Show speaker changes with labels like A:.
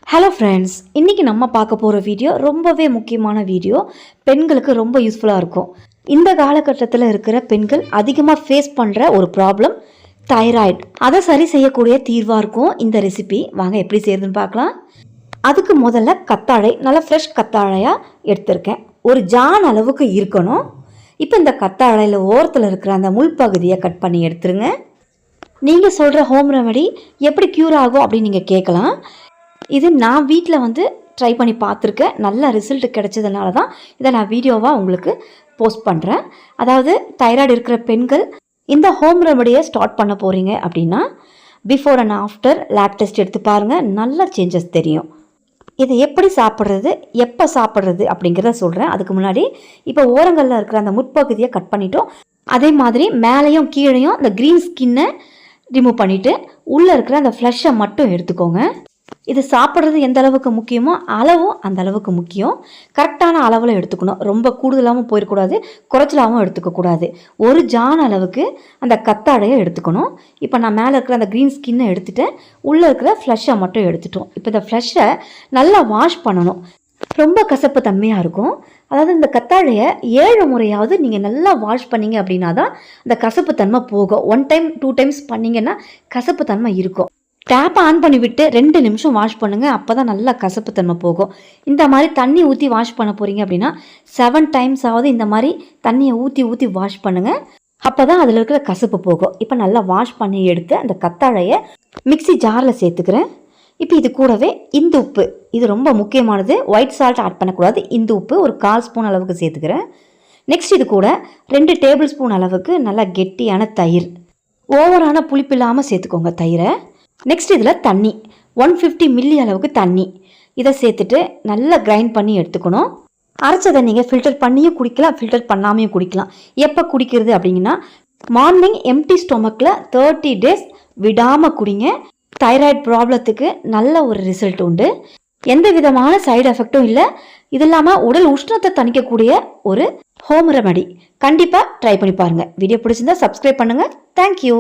A: Hello friends, இன்றைக்கி நம்ம பார்க்க போகிற வீடியோ ரொம்பவே முக்கியமான வீடியோ. பெண்களுக்கு ரொம்ப யூஸ்ஃபுல்லாக இருக்கும். இந்த காலகட்டத்தில் இருக்கிற பெண்கள் அதிகமாக ஃபேஸ் பண்ணுற ஒரு ப்ராப்ளம் தைராய்டு. அதை சரி செய்யக்கூடிய தீர்வாக இருக்கும் இந்த ரெசிபி. வாங்க எப்படி செய்யறதுன்னு பார்க்கலாம். அதுக்கு முதல்ல கத்தாழை, நல்லா ஃப்ரெஷ் கத்தாழையாக எடுத்திருக்கேன். ஒரு ஜான் அளவுக்கு இருக்கணும். இப்போ இந்த கத்தாழையில் ஓரத்தில் இருக்கிற அந்த முள் பகுதியை கட் பண்ணி எடுத்துருங்க. நீங்கள் சொல்கிற ஹோம் ரெமெடி எப்படி க்யூர் ஆகும் அப்படின்னு நீங்கள் கேட்கலாம். இது நான் வீட்டில் ட்ரை பண்ணி பார்த்துருக்கேன். நல்ல ரிசல்ட் கிடைச்சதுனால தான் இதை நான் வீடியோவாக உங்களுக்கு போஸ்ட் பண்ணுறேன். அதாவது தைராய்டு இருக்கிற பெண்கள் இந்த ஹோம் ரெமடியை ஸ்டார்ட் பண்ண போகிறீங்க அப்படின்னா before and after lab test எடுத்து பாருங்கள். நல்ல சேஞ்சஸ் தெரியும். இதை எப்படி சாப்பிட்றது, எப்போ சாப்பிட்றது அப்படிங்கிறத சொல்கிறேன். அதுக்கு முன்னாடி இப்போ ஓரங்களில் இருக்கிற அந்த முற்பகுதியை கட் பண்ணிட்டோம். அதே மாதிரி மேலேயும் கீழேயும் அந்த க்ரீன் ஸ்கின்னை ரிமூவ் பண்ணிவிட்டு உள்ளே இருக்கிற அந்த ஃப்ளஷை மட்டும் எடுத்துக்கோங்க. இது சாப்பிட்றது எந்த அளவுக்கு முக்கியமோ அளவும் அந்த அளவுக்கு முக்கியம். கரெக்டான அளவில் எடுத்துக்கணும். ரொம்ப கூடுதலாகவும் போயிடக்கூடாது, குறைச்சலாகவும் எடுத்துக்கக்கூடாது. ஒரு ஜான் அளவுக்கு அந்த கத்தாழையை எடுத்துக்கணும். இப்போ நான் மேலே இருக்கிற அந்த க்ரீன் ஸ்கின்னை எடுத்துகிட்டு உள்ளே இருக்கிற ஃப்ளஷை மட்டும் எடுத்துட்டோம். இப்போ இந்த ஃப்ளஷை நல்லா வாஷ் பண்ணணும். ரொம்ப கசப்பு தன்மையாக இருக்கும். அதாவது இந்த கத்தாழையை 7 முறையாவது நீங்கள் நல்லா வாஷ் பண்ணிங்க அப்படின்னா தான் அந்த கசப்பு தன்மை போகும். 1 டைம் 2 டைம்ஸ் பண்ணிங்கன்னா கசப்பு தன்மை இருக்கும். டேப்பை ஆன் பண்ணி விட்டு 2 நிமிஷம் வாஷ் பண்ணுங்கள். அப்போ தான் நல்லா கசப்பு தன்மை போகும். இந்த மாதிரி தண்ணி ஊற்றி வாஷ் பண்ண போகிறீங்க அப்படின்னா 7 டைம்ஸாவது இந்த மாதிரி தண்ணியை ஊற்றி வாஷ் பண்ணுங்கள். அப்போ தான் அதில் இருக்கிற கசப்பு போகும். இப்போ நல்லா வாஷ் பண்ணி எடுத்து அந்த கத்தாழையை மிக்ஸி ஜாரில் சேர்த்துக்கிறேன். இப்போ இது கூடவே இந்து உப்பு, இது ரொம்ப முக்கியமானது. ஒயிட் சால்ட் ஆட் பண்ணக்கூடாது. இந்து உப்பு ஒரு 1/4 ஸ்பூன் அளவுக்கு சேர்த்துக்கிறேன். நெக்ஸ்ட் இது கூட 2 டேபிள் ஸ்பூன் அளவுக்கு நல்லா கெட்டியான தயிர். ஓவரான புளிப்பு இல்லாமல் சேர்த்துக்கோங்க தயிரை. நெக்ஸ்ட் இதில் தண்ணி 150 மில்லி அளவுக்கு தண்ணி. இதை சேர்த்துட்டு நல்லா கிரைண்ட் பண்ணி எடுத்துக்கணும். அரைச்சதை நீங்கள் ஃபில்டர் பண்ணியும் குடிக்கலாம், ஃபில்டர் பண்ணாமையும் குடிக்கலாம். எப்போ குடிக்கிறது அப்படிங்கன்னா மார்னிங் எம்டி ஸ்டொமக்கில் 30 டேஸ் விடாமல் குடிங்க. தைராய்டு ப்ராப்ளத்துக்கு நல்ல ஒரு ரிசல்ட் உண்டு. எந்த விதமான சைடு எஃபெக்டும் இல்லை. இது இல்லாமல் உடல் உஷ்ணத்தை தணிக்கக்கூடிய ஒரு ஹோம் ரெமடி. கண்டிப்பாக ட்ரை பண்ணி பாருங்கள். வீடியோ பிடிச்சிருந்தா சப்ஸ்கிரைப் பண்ணுங்கள். தேங்க்யூ.